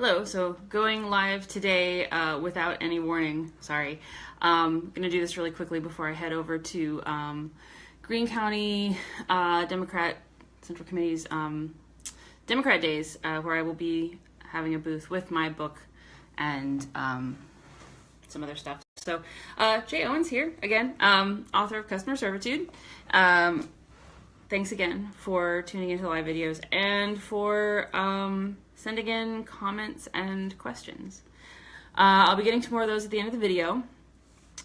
Hello, so going live today without any warning, sorry. I'm going to do this really quickly before I head over to Greene County Democrat Central Committee's Democrat Days, where I will be having a booth with my book and some other stuff. So Jay Owens here, again, author of Customer Servitude. Thanks again for tuning into the live videos and for sending in comments and questions. I'll be getting to more of those at the end of the video.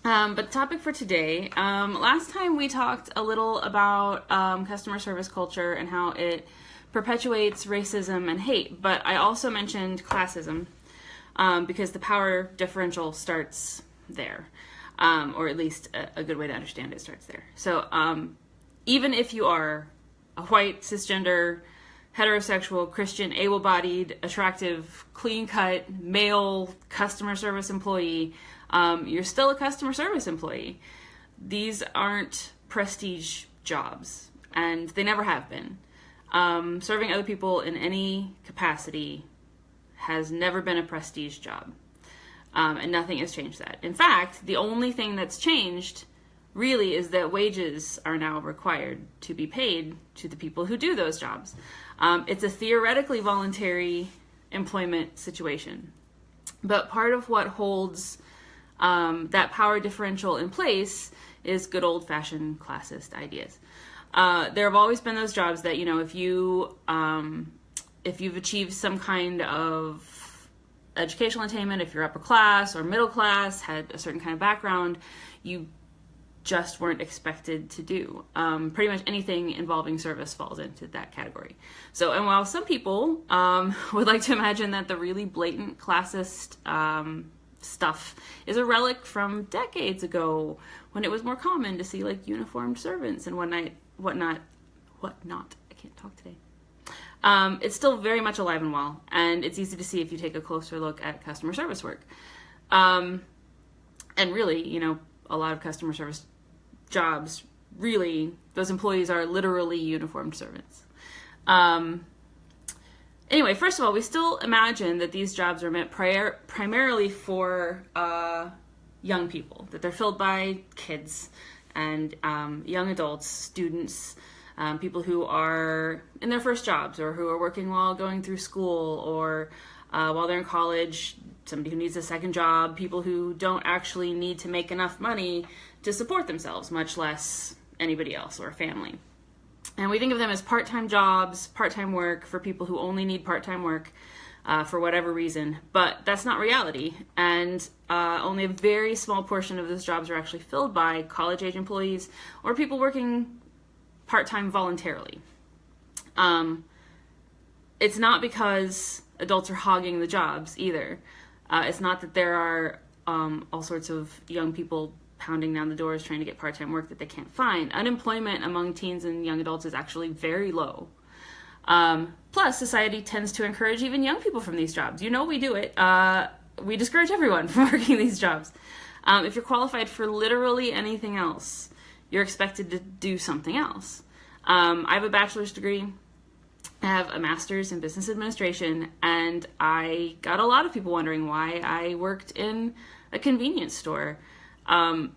But the topic for today, last time we talked a little about customer service culture and how it perpetuates racism and hate, but I also mentioned classism because the power differential starts there, or at least a good way to understand it starts there. So even if you are a white, cisgender, heterosexual, Christian, able-bodied, attractive, clean-cut, male customer service employee, you're still a customer service employee. These aren't prestige jobs, and they never have been. Serving other people in any capacity has never been a prestige job, and nothing has changed that. In fact, the only thing that's changed really is that wages are now required to be paid to the people who do those jobs. It's a theoretically voluntary employment situation. But part of what holds that power differential in place is good old-fashioned classist ideas. There have always been those jobs that, you know, if you've achieved some kind of educational attainment, if you're upper class or middle class, had a certain kind of background, you just weren't expected to do. Pretty much anything involving service falls into that category. So, and while some people would like to imagine that the really blatant classist stuff is a relic from decades ago, when it was more common to see like uniformed servants and whatnot. I can't talk today. It's still very much alive and well, and it's easy to see if you take a closer look at customer service work. And really, you know, a lot of customer service jobs, really, those employees are literally uniformed servants. Anyway, first of all, we still imagine that these jobs are meant primarily for young people, that they're filled by kids and young adults, students, people who are in their first jobs or who are working while going through school or while they're in college, somebody who needs a second job, people who don't actually need to make enough money to support themselves, much less anybody else or a family. And we think of them as part-time jobs, part-time work for people who only need part-time work for whatever reason. But that's not reality. And only a very small portion of those jobs are actually filled by college-age employees or people working part-time voluntarily. It's not because adults are hogging the jobs either. It's not that there are all sorts of young people pounding down the doors trying to get part-time work that they can't find. Unemployment among teens and young adults is actually very low. Plus, society tends to encourage even young people from these jobs. You know we do it. We discourage everyone from working these jobs. If you're qualified for literally anything else, you're expected to do something else. I have a bachelor's degree. I have a master's in business administration, and I got a lot of people wondering why I worked in a convenience store,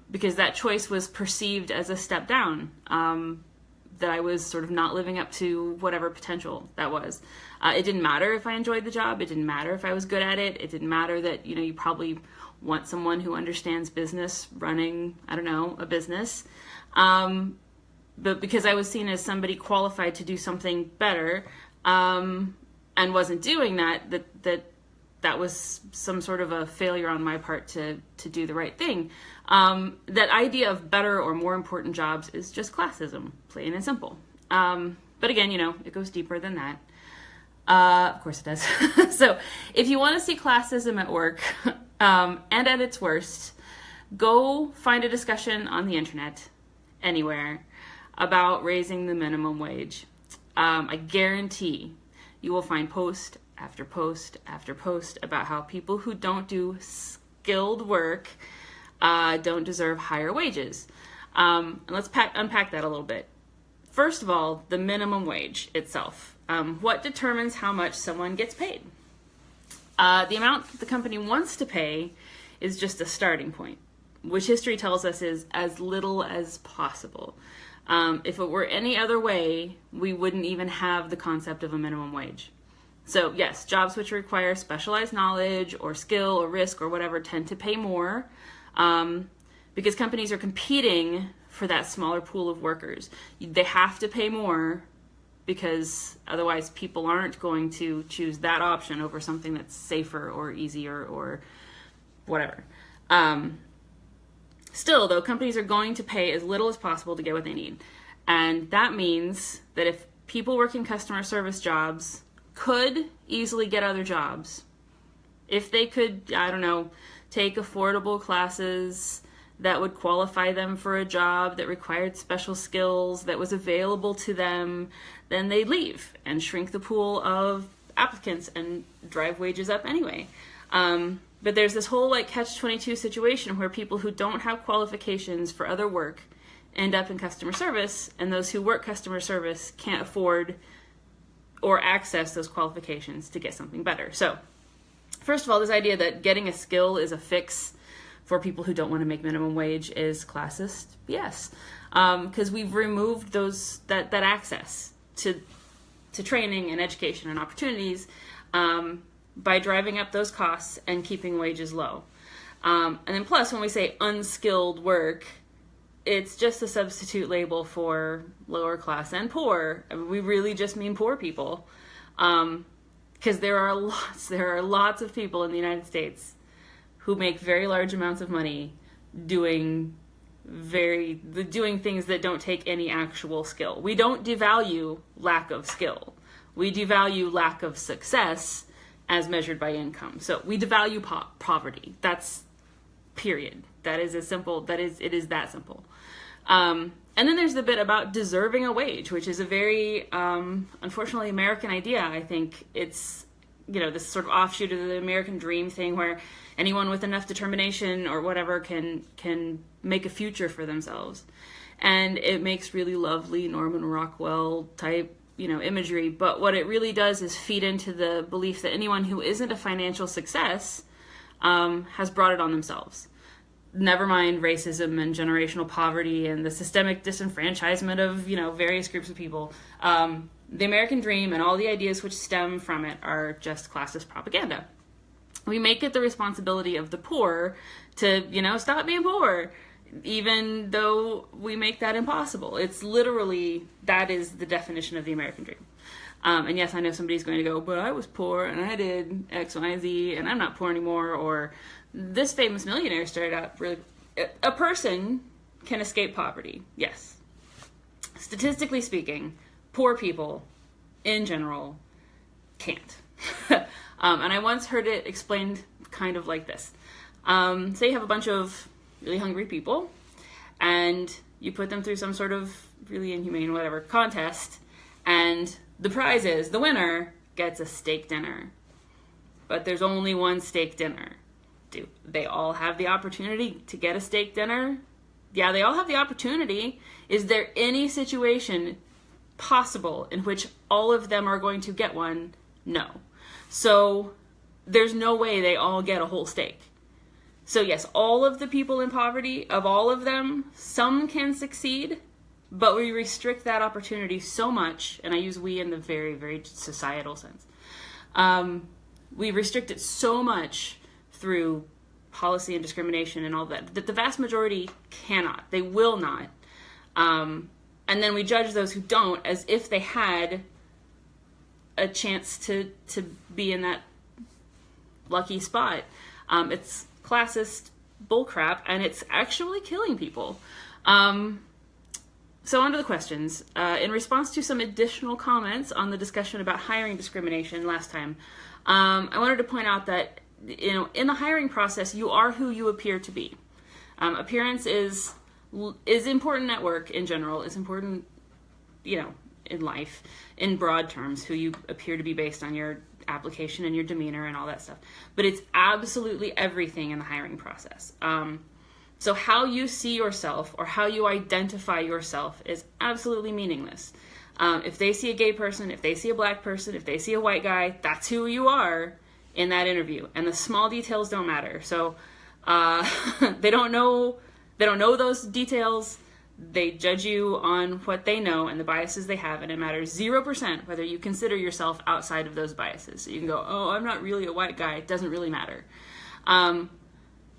because that choice was perceived as a step down, that I was sort of not living up to whatever potential that was. It didn't matter if I enjoyed the job. It didn't matter if I was good at it. It didn't matter that, you know, you probably want someone who understands business running, I don't know, a business. But because I was seen as somebody qualified to do something better, and wasn't doing that was some sort of a failure on my part to do the right thing. That idea of better or more important jobs is just classism, plain and simple. But again, you know, it goes deeper than that. Of course it does. So if you want to see classism at work, and at its worst, go find a discussion on the internet, anywhere, about raising the minimum wage. I guarantee you will find post after post after post about how people who don't do skilled work don't deserve higher wages. And let's unpack that a little bit. First of all, the minimum wage itself. What determines how much someone gets paid? The amount that the company wants to pay is just a starting point, which history tells us is as little as possible. If it were any other way, we wouldn't even have the concept of a minimum wage. So yes, jobs which require specialized knowledge or skill or risk or whatever tend to pay more, because companies are competing for that smaller pool of workers. They have to pay more because otherwise people aren't going to choose that option over something that's safer or easier or whatever. Still, though, companies are going to pay as little as possible to get what they need. And that means that if people working customer service jobs could easily get other jobs, if they could, I don't know, take affordable classes that would qualify them for a job that required special skills that was available to them, then they'd leave and shrink the pool of applicants and drive wages up anyway. But there's this whole catch-22 situation where people who don't have qualifications for other work end up in customer service, and those who work customer service can't afford or access those qualifications to get something better. So, first of all, this idea that getting a skill is a fix for people who don't want to make minimum wage is classist. Yes, because we've removed that access to training and education and opportunities by driving up those costs and keeping wages low. And then plus, when we say unskilled work, it's just a substitute label for lower class and poor. I mean, we really just mean poor people, because there are lots of people in the United States who make very large amounts of money doing things that don't take any actual skill. We don't devalue lack of skill. We devalue lack of success as measured by income. So we devalue poverty. That's period. That is as simple. It is that simple. And then there's the bit about deserving a wage, which is a very, unfortunately, American idea. I think it's, this sort of offshoot of the American dream thing where anyone with enough determination or whatever can make a future for themselves. And it makes really lovely Norman Rockwell type, imagery. But what it really does is feed into the belief that anyone who isn't a financial success has brought it on themselves. Never mind racism and generational poverty and the systemic disenfranchisement of, various groups of people. The American dream and all the ideas which stem from it are just classist propaganda. We make it the responsibility of the poor to, stop being poor, even though we make that impossible. It's literally, that is the definition of the American dream. And yes, I know somebody's going to go, but I was poor and I did X, Y, and Z and I'm not poor anymore, or this famous millionaire started out really... A person can escape poverty, yes. Statistically speaking, poor people, in general, can't. And I once heard it explained kind of like this. Say you have a bunch of really hungry people, and you put them through some sort of really inhumane whatever contest, and the prize is, the winner gets a steak dinner. But there's only one steak dinner. Do they all have the opportunity to get a steak dinner? Yeah, they all have the opportunity. Is there any situation possible in which all of them are going to get one? No. So there's no way they all get a whole steak. So yes, all of the people in poverty, of all of them, some can succeed, but we restrict that opportunity so much, and I use we in the very, very societal sense. We restrict it so much through policy and discrimination and all that the vast majority cannot. They will not. And then we judge those who don't as if they had a chance to be in that lucky spot. It's classist bullcrap, and it's actually killing people. So on to the questions. In response to some additional comments on the discussion about hiring discrimination last time, I wanted to point out that in the hiring process, you are who you appear to be. Appearance is important at work in general. It's important, in life, in broad terms, who you appear to be based on your application and your demeanor and all that stuff. But it's absolutely everything in the hiring process. So how you see yourself or how you identify yourself is absolutely meaningless. If they see a gay person, if they see a black person, if they see a white guy, that's who you are. in that interview, and the small details don't matter. So they don't know those details. They judge you on what they know and the biases they have, and it matters 0% whether you consider yourself outside of those biases. So you can go, oh, I'm not really a white guy. It doesn't really matter. And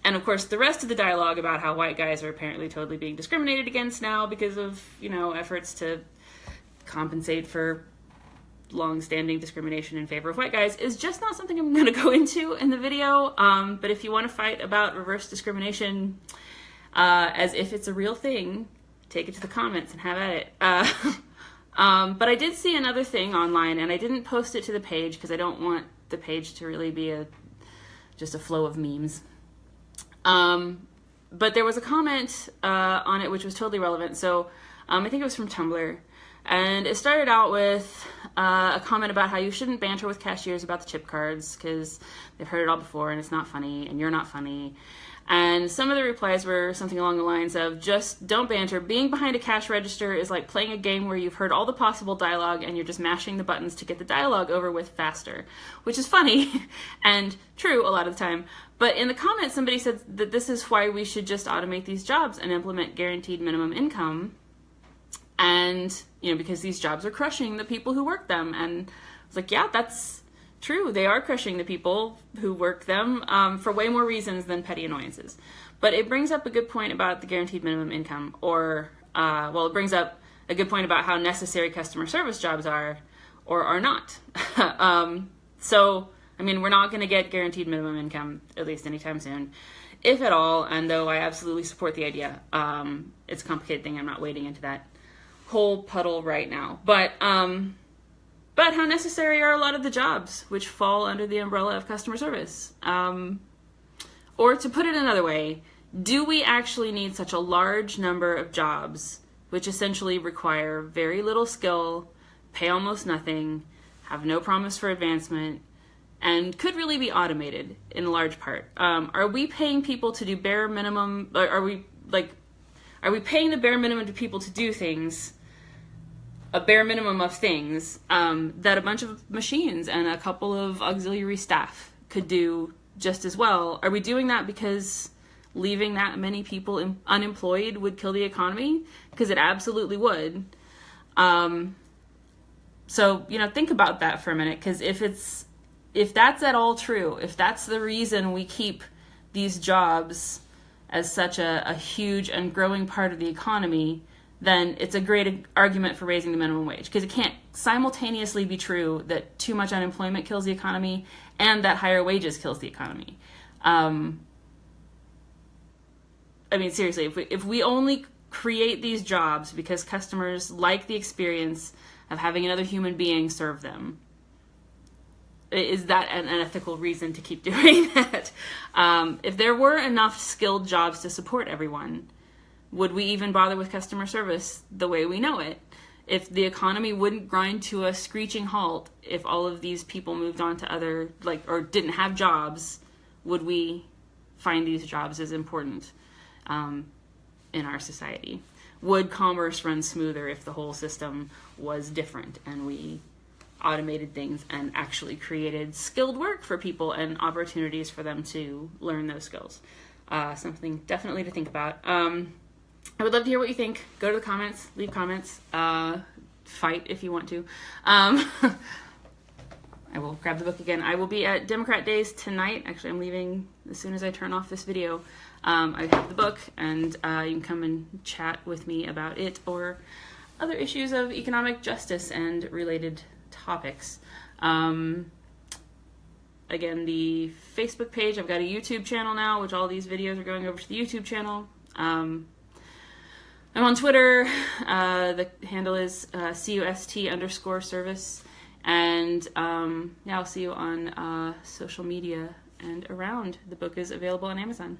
of course, the rest of the dialogue about how white guys are apparently totally being discriminated against now because of, efforts to compensate for long-standing discrimination in favor of white guys is just not something I'm going to go into in the video. But if you want to fight about reverse discrimination as if it's a real thing, take it to the comments and have at it. But I did see another thing online, and I didn't post it to the page because I don't want the page to really be just a flow of memes. But there was a comment on it which was totally relevant. So I think it was from Tumblr. And it started out with a comment about how you shouldn't banter with cashiers about the chip cards because they've heard it all before and it's not funny and you're not funny. And some of the replies were something along the lines of, just don't banter. Being behind a cash register is like playing a game where you've heard all the possible dialogue and you're just mashing the buttons to get the dialogue over with faster, which is funny and true a lot of the time. But in the comments, somebody said that this is why we should just automate these jobs and implement guaranteed minimum income. And, because these jobs are crushing the people who work them. And I was like, yeah, that's true. They are crushing the people who work them for way more reasons than petty annoyances. But it brings up a good point about the guaranteed minimum income, it brings up a good point about how necessary customer service jobs are or are not. We're not going to get guaranteed minimum income, at least anytime soon, if at all. And though I absolutely support the idea, it's a complicated thing. I'm not wading into that whole puddle right now. But how necessary are a lot of the jobs which fall under the umbrella of customer service? Or to put it another way, do we actually need such a large number of jobs which essentially require very little skill, pay almost nothing, have no promise for advancement, and could really be automated in large part? Are we paying people to do bare minimum? Are we paying the bare minimum to people to do things, a bare minimum of things that a bunch of machines and a couple of auxiliary staff could do just as well? Are we doing that because leaving that many people unemployed would kill the economy? Because it absolutely would. Think about that for a minute, because if that's at all true, if that's the reason we keep these jobs as such a huge and growing part of the economy, then it's a great argument for raising the minimum wage, because it can't simultaneously be true that too much unemployment kills the economy and that higher wages kills the economy. Seriously, if we only create these jobs because customers like the experience of having another human being serve them, is that an ethical reason to keep doing that? If there were enough skilled jobs to support everyone, would we even bother with customer service the way we know it? If the economy wouldn't grind to a screeching halt, if all of these people moved on to other, or didn't have jobs, would we find these jobs as important in our society? Would commerce run smoother if the whole system was different and we automated things and actually created skilled work for people and opportunities for them to learn those skills? Something definitely to think about. I would love to hear what you think. Go to the comments, leave comments, fight if you want to. I will grab the book again. I will be at Democrat Days tonight. Actually, I'm leaving as soon as I turn off this video. I have the book, and you can come and chat with me about it or other issues of economic justice and related topics. Again, the Facebook page, I've got a YouTube channel now, which all these videos are going over to the YouTube channel. I'm on Twitter. The handle is CUST_service. And I'll see you on social media and around. The book is available on Amazon.